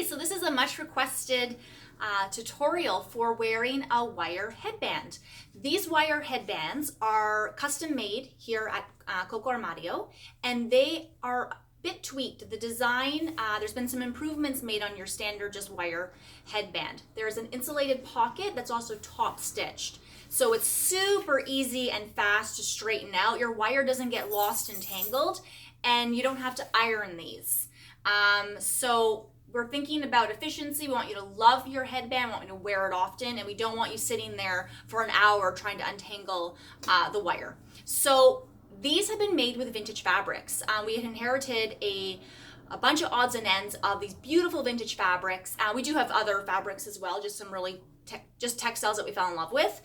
Okay, so this is a much requested tutorial for wearing a wire headband. These wire headbands are custom made here at Coco Armadio, and they are a bit tweaked. The design, there's been some improvements made on your standard just wire headband. There's an insulated pocket that's also top stitched. So it's super easy and fast to straighten out. Your wire doesn't get lost and tangled, and you don't have to iron these. So we're thinking about efficiency. We want you to love your headband, we want you to wear it often, and we don't want you sitting there for an hour trying to untangle the wire. So these have been made with vintage fabrics. We had inherited a bunch of odds and ends of these beautiful vintage fabrics. We do have other fabrics as well, just some really just textiles that we fell in love with.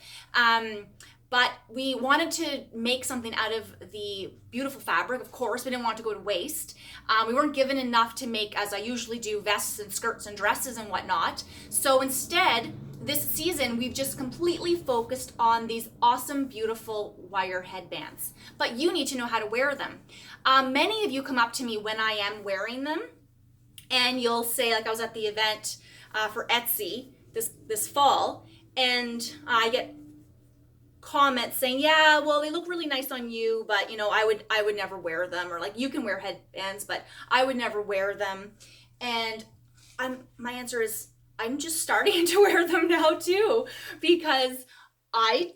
But we wanted to make something out of the beautiful fabric. Of course, we didn't want to go to waste. We weren't given enough to make, as I usually do, vests and skirts and dresses and whatnot. So instead, this season, we've just completely focused on these awesome, beautiful wire headbands. But you need to know how to wear them. Many of you come up to me when I am wearing them, and you'll say, like I was at the event for Etsy this fall, and I get comments saying, yeah, well, they look really nice on you, but I would never wear them, or like, you can wear headbands, but I would never wear them. And my answer is, I'm just starting to wear them now too, because I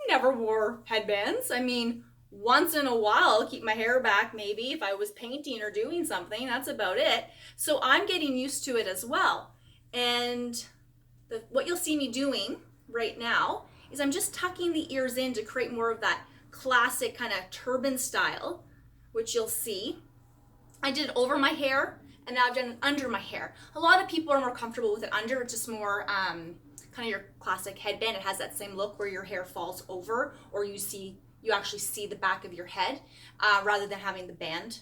never wore headbands. I mean, once in a while, I'll keep my hair back, maybe if I was painting or doing something, that's about it. So I'm getting used to it as well. And what you'll see me doing right now is I'm just tucking the ears in to create more of that classic kind of turban style, which you'll see. I did it over my hair, and now I've done it under my hair. A lot of people are more comfortable with it under. It's just more kind of your classic headband. It has that same look where your hair falls over, or you actually see the back of your head, rather than having the band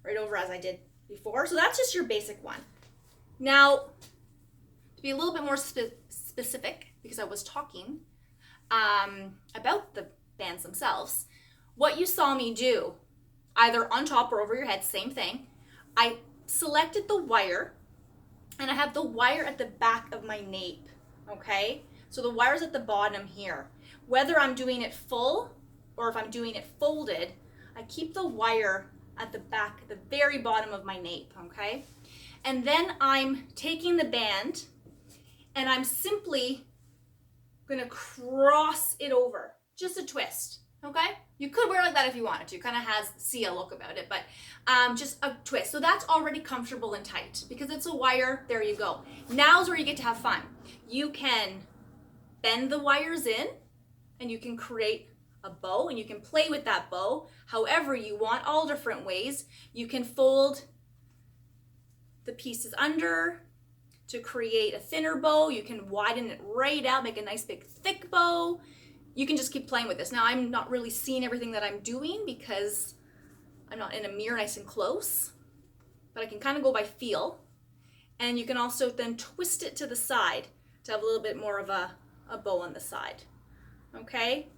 right over as I did before. So that's just your basic one. Now, to be a little bit more specific, because I was talking about the bands themselves, what you saw me do, either on top or over your head, same thing. I selected the wire, and I have the wire at the back of my nape, okay? So the wire's at the bottom here. Whether I'm doing it full or if I'm doing it folded, I keep the wire at the back, at the very bottom of my nape, okay? And then I'm taking the band, and I'm simply gonna cross it over, just a twist, okay? You could wear it like that if you wanted to, kind of has Sia look about it, but just a twist. So that's already comfortable and tight because it's a wire. There you go. Now's where you get to have fun. You can bend the wires in, and you can create a bow, and you can play with that bow however you want, all different ways. You can fold the pieces under to create a thinner bow. You can widen it right out, make a nice big thick bow. You can just keep playing with this. Now, I'm not really seeing everything that I'm doing because I'm not in a mirror nice and close, but I can kind of go by feel. And you can also then twist it to the side to have a little bit more of a bow on the side, okay?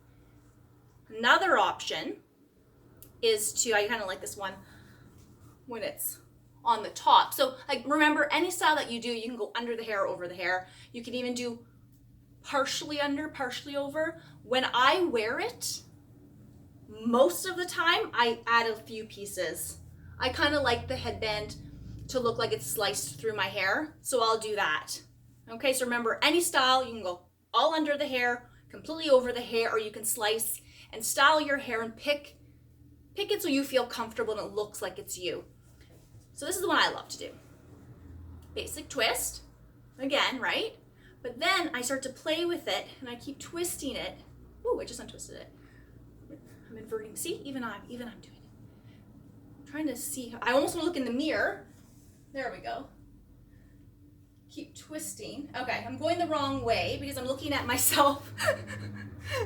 Another option is I kind of like this one when it's on the top. So like, remember, any style that you do, you can go under the hair, over the hair. You can even do partially under, partially over. When I wear it, most of the time, I add a few pieces. I kind of like the headband to look like it's sliced through my hair, so I'll do that. Okay, so remember, any style, you can go all under the hair, completely over the hair, or you can slice and style your hair and pick it so you feel comfortable and it looks like it's you. So this is the one I love to do. Basic twist, again, right? But then I start to play with it, and I keep twisting it. Ooh, I just untwisted it. I'm inverting. See, even I'm doing it. I'm trying to see. I almost want to look in the mirror. There we go. Keep twisting. Okay, I'm going the wrong way because I'm looking at myself.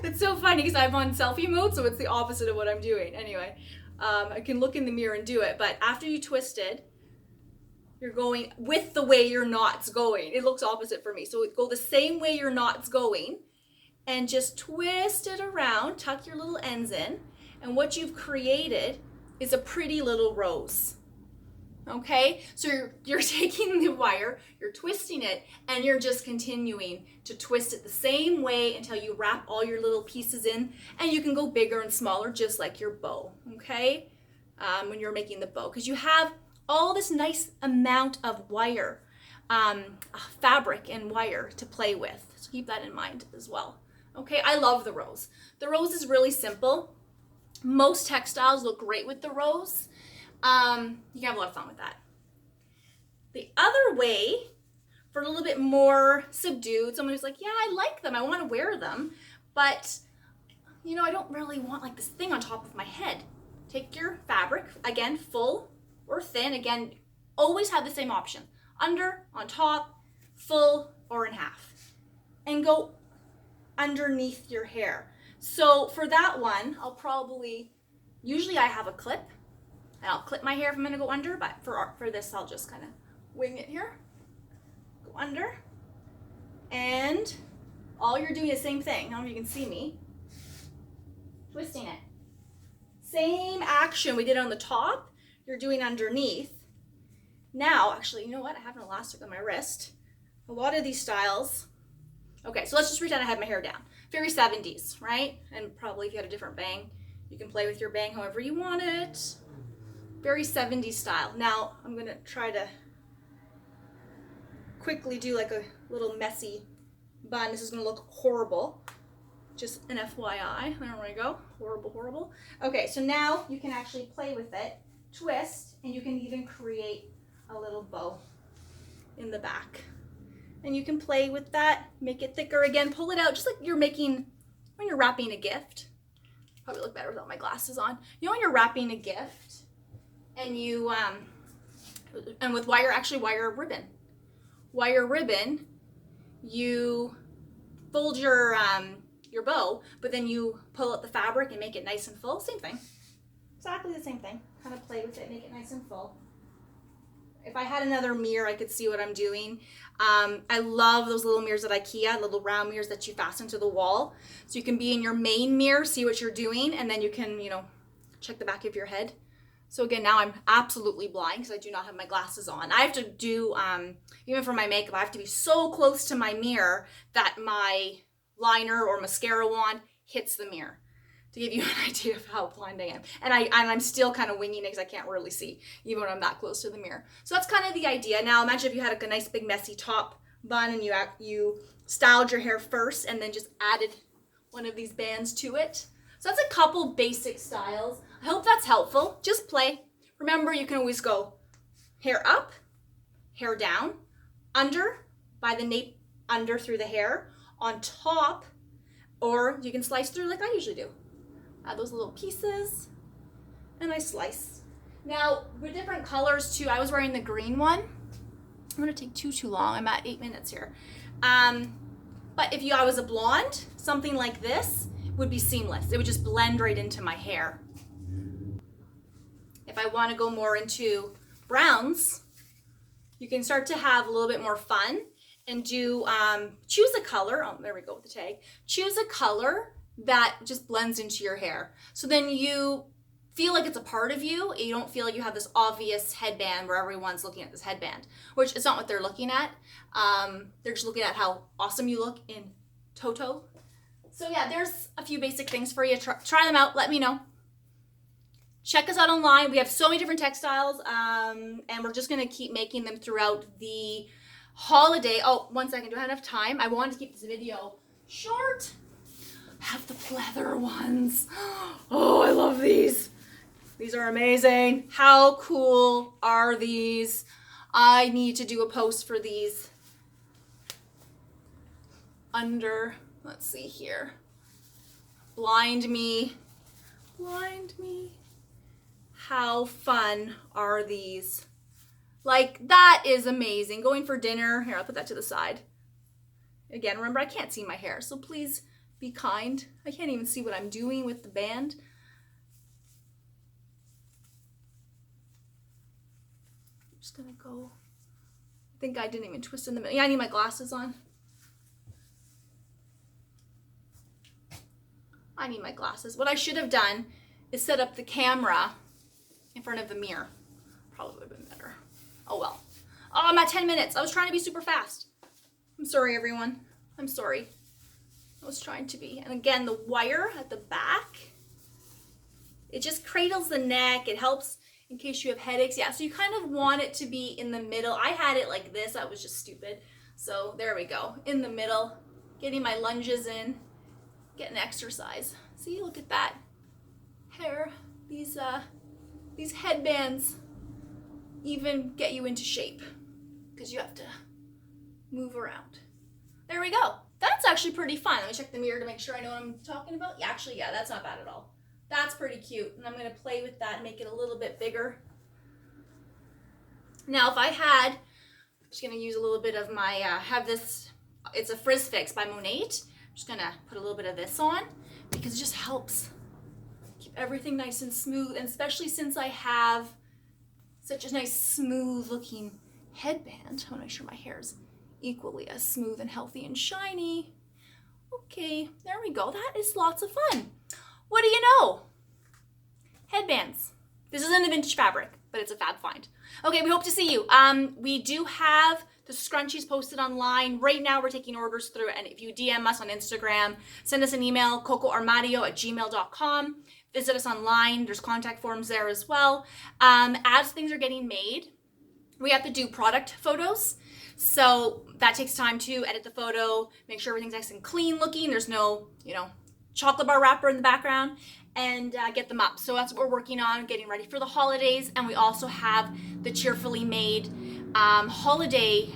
It's so funny because I'm on selfie mode, so it's the opposite of what I'm doing. Anyway, I can look in the mirror and do it, but after you twisted, you're going with the way your knot's going. It looks opposite for me. So go the same way your knot's going and just twist it around, tuck your little ends in, and what you've created is a pretty little rose. Okay, so you're taking the wire, you're twisting it, and you're just continuing to twist it the same way until you wrap all your little pieces in, and you can go bigger and smaller just like your bow, okay? When you're making the bow, because you have all this nice amount of wire, fabric and wire to play with. So keep that in mind as well. Okay, I love the rose. The rose is really simple. Most textiles look great with the rose. You can have a lot of fun with that. The other way, for a little bit more subdued, someone who's like, yeah, I like them, I want to wear them, but you know, I don't really want like this thing on top of my head. Take your fabric, again, full or thin, again, always have the same option. Under, on top, full, or in half. And go underneath your hair. So for that one, I'll probably, usually I have a clip, and I'll clip my hair if I'm gonna go under, but for this, I'll just kind of wing it here. Go under. And all you're doing is the same thing. I don't know if you can see me. Twisting it. Same action we did on the top, you're doing underneath. Now, actually, you know what? I have an elastic on my wrist. A lot of these styles, okay, so let's just pretend I had my hair down. Very 70s, right? And probably if you had a different bang, you can play with your bang however you want it. Very 70s style. Now, I'm gonna try to quickly do like a little messy bun. This is gonna look horrible. Just an FYI, there we go. Horrible, horrible. Okay, so now you can actually play with it, twist, and you can even create a little bow in the back. And you can play with that, make it thicker again, pull it out, just like you're making, when you're wrapping a gift. Probably look better without my glasses on. You know when you're wrapping a gift, and you, and with wire, actually wire ribbon. Wire ribbon, you fold your bow, but then you pull out the fabric and make it nice and full. Same thing. Exactly the same thing. Kind of play with it, make it nice and full. If I had another mirror, I could see what I'm doing. I love those little mirrors at IKEA, little round mirrors that you fasten to the wall. So you can be in your main mirror, see what you're doing, and then you can, you know, check the back of your head. So again, now I'm absolutely blind because I do not have my glasses on. I have to do, even for my makeup, I have to be so close to my mirror that my liner or mascara wand hits the mirror, to give you an idea of how blind I am. And I'm still kind of winging it because I can't really see, even when I'm that close to the mirror. So that's kind of the idea. Now imagine if you had a nice big messy top bun and you styled your hair first and then just added one of these bands to it. So that's a couple basic styles. I hope that's helpful. Just play. Remember, you can always go hair up, hair down, under, by the nape, under through the hair, on top, or you can slice through like I usually do. Add those little pieces, and I slice. Now, with different colors too, I was wearing the green one. I'm gonna take too long. I'm at 8 minutes here. But if I was a blonde, something like this would be seamless. It would just blend right into my hair. If I wanna go more into browns, you can start to have a little bit more fun and do, choose a color. Oh, there we go with the tag. Choose a color that just blends into your hair. So then you feel like it's a part of you. You don't feel like you have this obvious headband where everyone's looking at this headband, which is not what they're looking at. They're just looking at how awesome you look in Toto. So yeah, there's a few basic things for you. Try them out, let me know. Check us out online. We have so many different textiles, and we're just gonna keep making them throughout the holiday. Oh, 1 second, do I have enough time? I wanted to keep this video short. I have the pleather ones. Oh, I love these. These are amazing. How cool are these? I need to do a post for these. Under, let's see here. Blind me. Blind me. How fun are these? Like, that is amazing. Going for dinner. Here, I'll put that to the side. Again, remember, I can't see my hair, so please be kind. I can't even see what I'm doing with the band. I'm just gonna go. I think I didn't even twist in the middle. Yeah, I need my glasses on. I need my glasses. What I should have done is set up the camera in front of the mirror. Probably would have been better. Oh well. Oh, I'm at 10 minutes. I was trying to be super fast. I'm sorry, everyone. I'm sorry. I was trying to be. And again, the wire at the back, it just cradles the neck. It helps in case you have headaches. Yeah, so you kind of want it to be in the middle. I had it like this. I was just stupid. So there we go. In the middle, getting my lunges in, getting exercise. See, look at that hair. These headbands even get you into shape because you have to move around. There we go. That's actually pretty fun. Let me check the mirror to make sure I know what I'm talking about. Yeah, actually, yeah, that's not bad at all. That's pretty cute. And I'm going to play with that and make it a little bit bigger. Now, if I had, I'm just going to use a little bit of my, have this, it's a Frizz Fix by Monate. I'm just going to put a little bit of this on because it just helps keep everything nice and smooth. And especially since I have such a nice smooth looking headband, I want to make sure my hair is equally as smooth and healthy and shiny. Okay, there we go. That is lots of fun. What do you know? Headbands. This isn't a vintage fabric, but it's a fab find. Okay, we hope to see you. We do have the scrunchies posted online. Right now we're taking orders through, and if you DM us on Instagram, send us an email, cocoarmadio@gmail.com. Visit us online. There's contact forms there as well. As things are getting made, we have to do product photos. So that takes time to edit the photo, make sure everything's nice and clean looking. There's no, chocolate bar wrapper in the background, and get them up. So that's what we're working on, getting ready for the holidays. And we also have the Cheerfully Made holiday.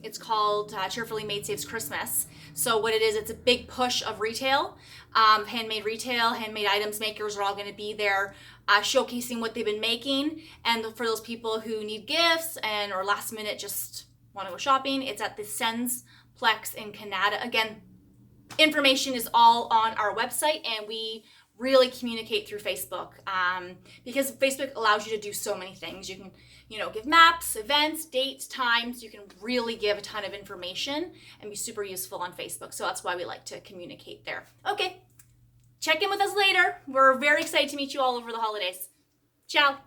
It's called Cheerfully Made Saves Christmas. So what it is, it's a big push of retail, handmade retail, handmade items makers are all going to be there showcasing what they've been making. And for those people who need gifts or last minute just want to go shopping, it's at the Sensplex in Canada. Again, information is all on our website, and we really communicate through Facebook because Facebook allows you to do so many things. You can, give maps, events, dates, times. You can really give a ton of information and be super useful on Facebook. So that's why we like to communicate there. Okay, check in with us later. We're very excited to meet you all over the holidays. Ciao.